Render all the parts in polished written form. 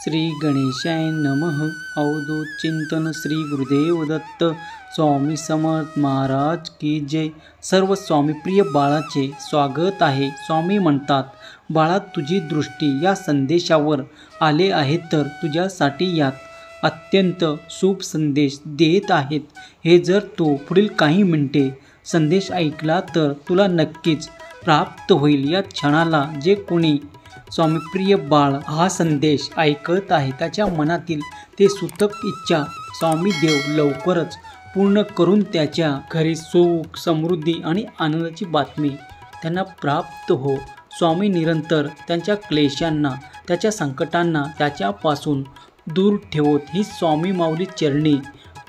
श्री गणेशाय नमः. अवधूत चिंतन श्री गुरुदेव दत्त स्वामी समर्थ महाराज की जय. सर्व स्वामीप्रिय बाळाचे स्वागत आहे. स्वामी म्हणतात, बाळा तुझी दृष्टी या संदेशावर आले आहे तर तुझ्यासाठी यात अत्यंत शुभ संदेश देत आहेत. हे जर तू पुढील काही मिनिटे संदेश ऐकला तर तुला नक्कीच प्राप्त होईल. या क्षणाला जे कोणी स्वामीप्रिय बाळ हा संदेश ऐकत आहे त्याच्या मनातील ते सूतक इच्छा स्वामी देव लवकरच पूर्ण करून त्याच्या घरी सुख समृद्धी आणि आनंदाची बातमी त्यांना प्राप्त हो. स्वामी निरंतर त्यांच्या क्लेशांना त्याच्या संकटांना त्याच्यापासून दूर ठेवत ही स्वामी माऊली चरणी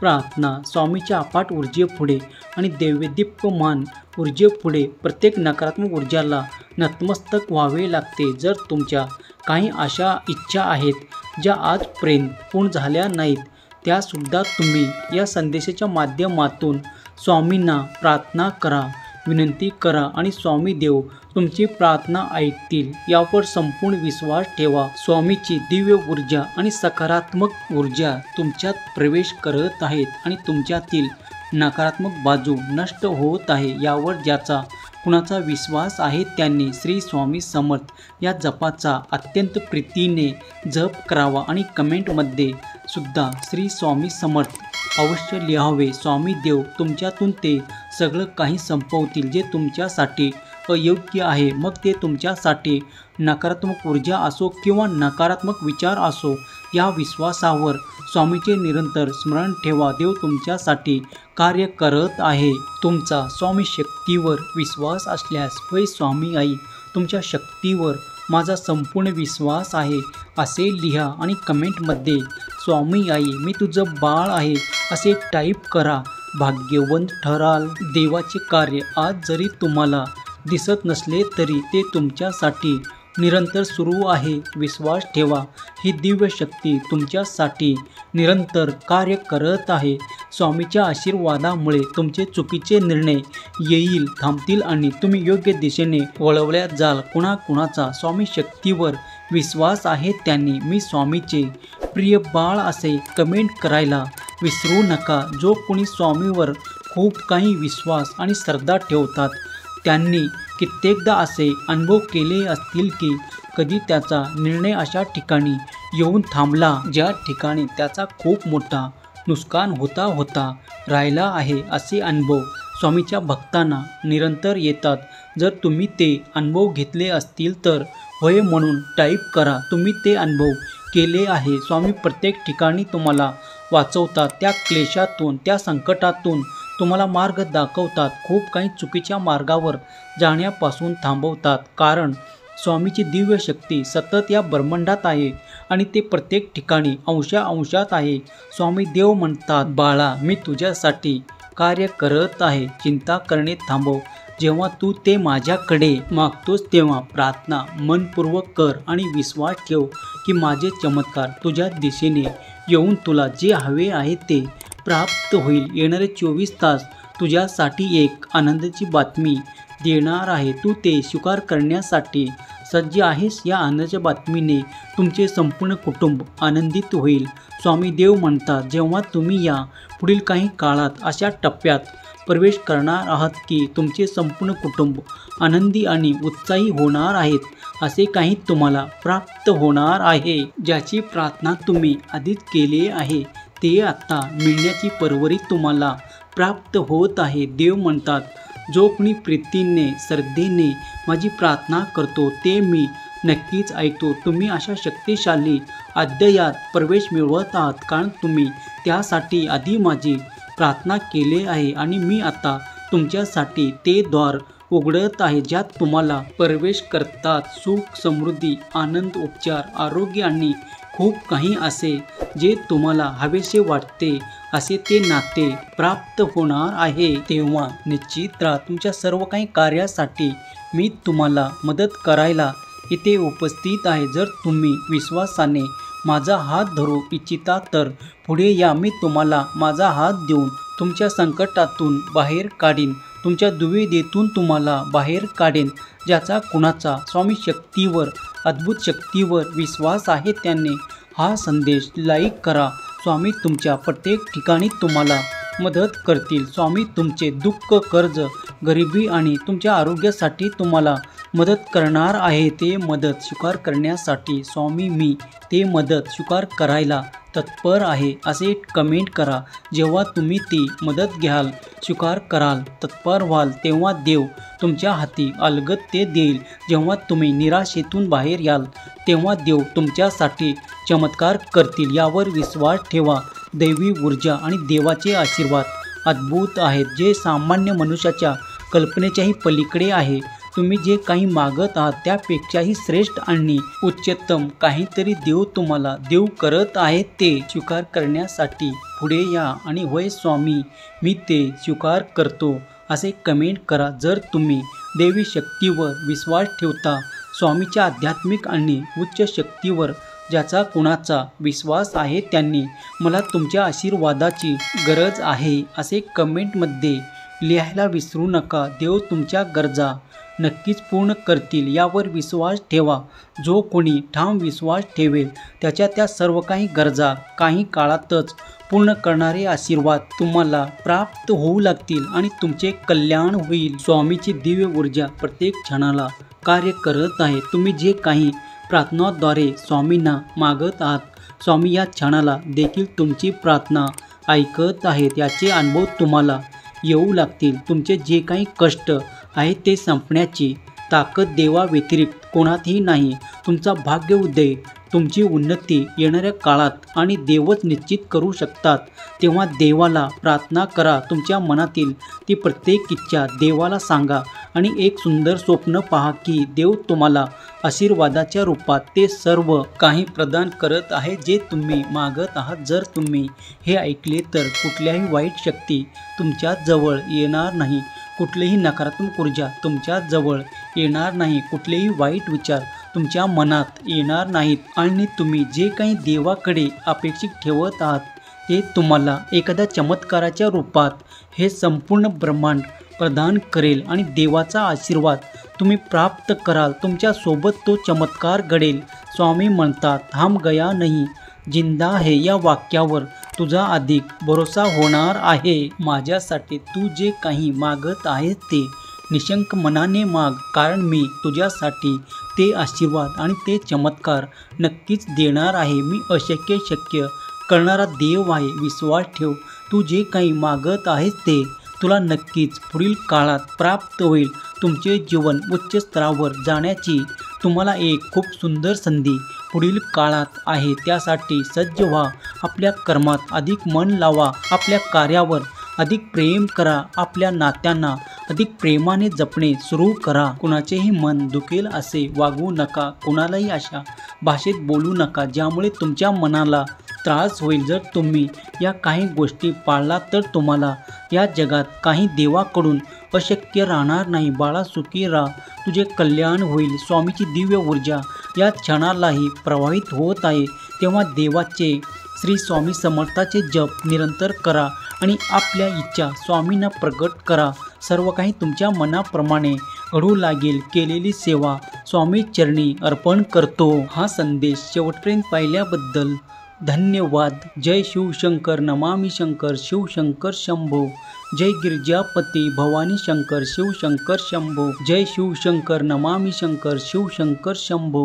प्रार्थना. स्वामीच्या अफाट ऊर्जेपुढे आणि दिव्यदीप्यमान ऊर्जेपुढे प्रत्येक नकारात्मक ऊर्जाला नतमस्तक व्हावे लागते. जर तुमच्या काही अशा इच्छा आहेत ज्या आजपर्यंत पूर्ण झाल्या नाहीत त्यासुद्धा तुम्ही या संदेशाच्या माध्यमातून स्वामींना प्रार्थना करा, विनंती करा आणि स्वामी देव तुमची प्रार्थना ऐकतील यावर संपूर्ण विश्वास ठेवा. स्वामीची दिव्य ऊर्जा आणि सकारात्मक ऊर्जा तुमच्यात प्रवेश करत आहेत आणि तुमच्यातील नकारात्मक बाजू नष्ट होत आहे यावर ज्याचा कुणाचा विश्वास आहे त्यांनी श्री स्वामी समर्थ या जपाचा अत्यंत प्रीतीने जप करावा आणि कमेंटमध्ये सुद्धा श्री स्वामी समर्थ अवश्य लिहावे. स्वामी देव तुमच्यातून ते सगळं काही संपवतील जे तुमच्यासाठी अयोग्य आहे. मग ते तुमच्यासाठी नकारात्मक ऊर्जा असो किंवा नकारात्मक विचार असो. या विश्वासावर स्वामीचे निरंतर स्मरण ठेवा. देव तुमच्यासाठी कार्य करत आहे. तुमचा स्वामी शक्तीवर विश्वास असल्यास होय स्वामी आई तुमच्या शक्तीवर माझा संपूर्ण विश्वास आहे असे लिहा आणि कमेंटमध्ये स्वामी आई मी तुझं बाळ आहे असे टाईप करा. भाग्यवंत ठराल. देवाचे कार्य आज जरी तुम्हाला दिसत नसले तरी ते तुमच्यासाठी निरंतर सुरू आहे. विश्वास ठेवा, ही दिव्य शक्ती तुमच्यासाठी निरंतर कार्य करत आहे. स्वामीच्या आशीर्वादामुळे तुमचे चुकीचे निर्णय येईल थांबतील आणि तुम्ही योग्य दिशेने वळवल्या जाल. कुणाचा स्वामी शक्तीवर विश्वास आहे त्यांनी मी स्वामीचे प्रिय बाळ असे कमेंट करायला विसरू नका. जो कोणी स्वामीवर खूप काही विश्वास आणि श्रद्धा ठेवतात त्यांनी कित्येकदा असे अनुभव केले असतील की कधी त्याचा निर्णय अशा ठिकाणी येऊन थांबला ज्या ठिकाणी त्याचा खूप मोठा नुकसान होता राहिला आहे. असे अनुभव स्वामीच्या भक्तांना निरंतर येतात. जर तुम्ही ते अनुभव घेतले असतील तर होय म्हणून टाईप करा. तुम्ही ते अनुभव केले आहे. स्वामी प्रत्येक ठिकाणी तुम्हाला वाचवतात. त्या क्लेशातून त्या संकटातून तुम्हाला मार्ग दाखवतात. खूप काही चुकीच्या मार्गावर जाण्यापासून थांबवतात. कारण स्वामीची दिव्य शक्ती सतत या ब्रह्मांडात आहे आणि ते प्रत्येक ठिकाणी अंशात आहे. स्वामी देव म्हणतात, बाळा मी तुझ्यासाठी कार्य करत आहे. चिंता करणे थांबव. जेव्हा तू ते माझ्याकडे मागतोस तेव्हा प्रार्थना मनपूर्वक कर आणि विश्वास ठेव की माझे चमत्कार तुझ्या दिशेने येऊन तुला जे हवे आहे ते प्राप्त होईल. येणारे 24 तास तुझ्यासाठी एक आनंदाची बातमी देणार आहे. तू ते स्वीकार करण्यासाठी सज्ज आहेस. या आनंदाच्या बातमीने तुमचे संपूर्ण कुटुंब आनंदित होईल. स्वामी देव म्हणतात, जेव्हा तुम्ही या पुढील काही काळात अशा टप्प्यात प्रवेश करणार आहात की तुमचे संपूर्ण कुटुंब आनंदी आणि उत्साही होणार आहेत असे काही तुम्हाला प्राप्त होणार आहे. ज्याची प्रार्थना तुम्ही आधीच केली आहे ते आता मिळण्याची परवरी तुम्हाला प्राप्त होत आहे. देव म्हणतात, जो कोणी प्रीतीने श्रद्धेने माझी प्रार्थना करतो ते मी नक्कीच ऐकतो. तुम्ही अशा शक्तिशाली अध्यायात प्रवेश मिळवत आहात कारण तुम्ही त्यासाठी आधी माझी प्रार्थना केली आहे आणि मी आता तुमच्यासाठी ते द्वार उघडत आहे ज्यात तुम्हाला प्रवेश करतात सुख समृद्धी आनंद उपचार आरोग्य आणि खूप काही असे जे तुम्हाला हवेसे वाटते असे ते नाते प्राप्त होणार आहे. तेव्हा निश्चित राहा. तुमच्या सर्व काही कार्यासाठी मी तुम्हाला मदत करायला इथे उपस्थित आहे. जर तुम्ही विश्वासाने माझा हात धरू इच्छिता तर पुढे या. मी तुम्हाला माझा हात देऊन तुमच्या संकटातून बाहेर काढीन. तुमच्या दुविधेतून तुम्हाला बाहेर काढेन. ज्याचा कुणाचा स्वामी शक्तीवर अद्भुत शक्तीवर विश्वास आहे त्यांनी हा संदेश लाईक करा. स्वामी तुमच्या प्रत्येक ठिकाणी तुम्हाला मदत करतील. स्वामी तुमचे दुःख, कर्ज, गरिबी आणि तुमच्या आरोग्यासाठी तुम्हाला मदत करणार आहे. ते मदत स्वीकार करण्यासाठी स्वामी मी ते मदत स्वीकार करायला तत्पर आहे असे कमेंट करा. जेव्हा तुम्ही ती मदत घ्याल, स्वीकार कराल, तत्पर व्हाल, तेव्हा देव तुमच्या हाती अलगद ते देईल. जेव्हा तुम्ही निराशेतून बाहेर याल, तेव्हा देव तुमच्यासाठी चमत्कार करतील. यावर विश्वास ठेवा. दैवी ऊर्जा आणि देवाचे आशीर्वाद अद्भुत आहेत, जे सामान्य मनुष्याच्या कल्पनेच्याही पलीकडे आहे. तुम्ही जे काही मागत आहात त्यापेक्षाही श्रेष्ठ आणि उच्चतम काहीतरी देव तुम्हाला देव करत आहे. ते स्वीकार करण्यासाठी पुढे या आणि होय स्वामी मी ते स्वीकार करतो असे कमेंट करा. जर तुम्ही देवी शक्तीवर विश्वास ठेवता, स्वामीच्या आध्यात्मिक आणि उच्च शक्तीवर ज्याचा कुणाचा विश्वास आहे, त्यांनी मला तुमच्या आशीर्वादाची गरज आहे असे कमेंटमध्ये लिहायला विसरू नका. देव तुमच्या गरजा नक्कीच पूर्ण करतील यावर विश्वास ठेवा. जो कोणी ठाम विश्वास ठेवेल त्याच्या त्या सर्व काही गरजा काही काळातच पूर्ण करणारे आशीर्वाद तुम्हाला प्राप्त होऊ लागतील आणि तुमचे कल्याण होईल. स्वामीची दिव्य ऊर्जा प्रत्येक क्षणाला कार्य करत आहे. तुम्ही जे काही प्रार्थनाद्वारे स्वामींना मागत आहात, स्वामी या क्षणाला देखील तुमची प्रार्थना ऐकत आहेत. याचे अनुभव तुम्हाला येऊ लागतील. तुमचे जे काही कष्ट आहे ते संपण्याची ताकद देवा व्यतिरिक्त कोणातही नाही. तुमचा भाग्य उदय, तुमची उन्नती येणाऱ्या काळात आणि देवच निश्चित करू शकतात. तेव्हा देवाला प्रार्थना करा. तुमच्या मनातील ती प्रत्येक इच्छा देवाला सांगा आणि एक सुंदर स्वप्न पहा की देव तुम्हाला आशीर्वादाच्या रूपात ते सर्व काही प्रदान करत आहे जे तुम्ही मागत आहात. जर तुम्ही हे ऐकले तर कुठल्याही वाईट शक्ती तुमच्या जवळ येणार नाही. कुठलीही नकारात्मक ऊर्जा तुमच्या जवळ येणार नाही. कुठलेही वाईट विचार तुमच्या मनात येणार नाहीत आणि तुम्ही जे काही देवाकडे अपेक्षित ठेवत आहात ते तुम्हाला एखाद्या चमत्काराच्या रूपात हे संपूर्ण ब्रह्मांड प्रदान करेल आणि देवाचा आशीर्वाद तुम्ही प्राप्त कराल. तुमच्या सोबत तो चमत्कार घडेल. स्वामी म्हणतात हम गया नहीं जिंदा है या वाक्यावर तुझा अधिक भरोसा होणार आहे. माझ्यासाठी तू जे काही मागत आहेस ते निशंक मनाने माग, कारण मी तुझ्यासाठी ते आशीर्वाद आणि ते चमत्कार नक्कीच देणार आहे. मी अशक्य शक्य करणारा देव आहे. विश्वास ठेव. तू जे काही मागत आहेस ते तुला नक्कीच पुढील काळात प्राप्त होईल. तुमचे जीवन उच्च स्तरावर जाण्याची तुम्हाला एक खूप सुंदर संधी पुढील काळात आहे. त्यासाठी सज्ज व्हा. आपल्या कर्मात अधिक मन लावा. आपल्या कार्यावर अधिक प्रेम करा. आपल्या नात्यांना अधिक प्रेमाने जपणे सुरू करा. कुणाचेही मन दुखेल असे वागू नका. कुणालाही अशा भाषेत बोलू नका ज्यामुळे तुमच्या मनाला त्रास होईल. जर तुम्ही या काही गोष्टी पाळला तर तुम्हाला या जगात काही देवाकडून अशक्य राहणार नाही. बाळा सुखी राहा. तुझे कल्याण होईल. स्वामीची दिव्य ऊर्जा या क्षणालाही प्रवाहित होत आहे. तेव्हा देवाचे श्री स्वामी समर्थाचे जप निरंतर करा आणि आपल्या इच्छा स्वामींना प्रगट करा. सर्व काही तुमच्या मनाप्रमाणे घडू लागेल. केलेली सेवा स्वामी चरणी अर्पण करतो. हा संदेश शेवटपर्यंत पाहिल्याबद्दल धन्यवाद. जय शिवशंकर. नमामि शंकर. शिवशंकर शंभो. जय गिरिजापती भवानी शंकर. शिवशंकर शंभो. जय शिवशंकर. नमामि शंकर. शिवशंकर शंभो.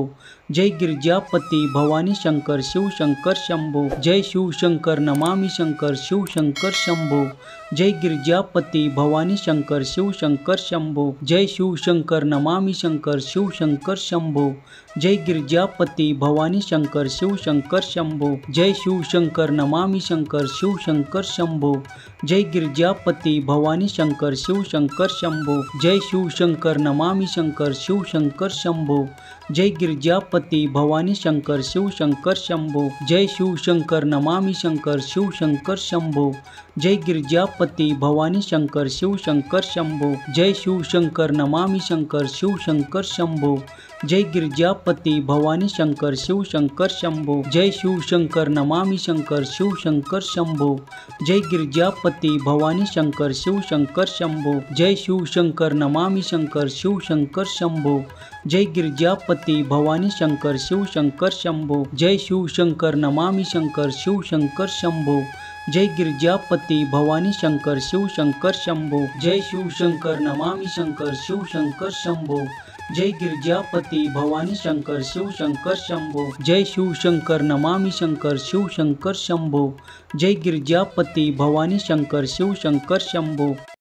जय गिरिजापती भवानी शंकर. शिवशंकर शंभो. जय शिवशंकर. नमामि शंकर. शिवशंकर शंभो. जय गिरिजापती भवानी शंकर. शिवशंकर शंभो. जय शिवशंकर. नमामि शंकर. शिवशंकर शंभो. जय गिरिजापती भवानी शंकर. शिवशंकर शंभो. जय शिवशंकर. नमामि शंकर. शिवशंकर शंभो. जय गिरिजापती भवानी शंकर. शिवशंकर शंभो. जय शिवशंकर. नमामि शंकर. शिवशंकर शंभो. जय गिरिजापती भवानी शंकर. शिवशंकर शंभो. जय शिवशंकर. नमामि शंकर. शिवशंकर शंभो. जय गिरिजापती भवानी शंकर. शिवशंकर शंभो. जय शिवशंकर. नमामि शंकर. शिवशंकर शंभो. जय गिरिजापती भवानी शंकर शिव शंकर शंभो जय शिव शंकर नमामि शंकर शिव शंकर शंभो जय गिरिजापती भवानी शंकर शिव शंकर शंभो जय शिव शंकर नमामि शंकर शिव शंकर शंभो जय गिरिजापती भवानी शंकर शिव शंकर शंभो जय शिव शंकर नमामि शंकर शिव शंकर शंभो जय गिरिजापती भवानी शंकर शिव शंकर शंभो जय शिव शंकर नमामि शंकर शिव शंकर शंभो जय गिरिजापती भवानी शंकर शिव शंकर शंभो जय शिव शंकर नमामि शंकर शिव शंकर शंभो जय गिरिजापती भवानी शंकर शिव शंकर शंभो।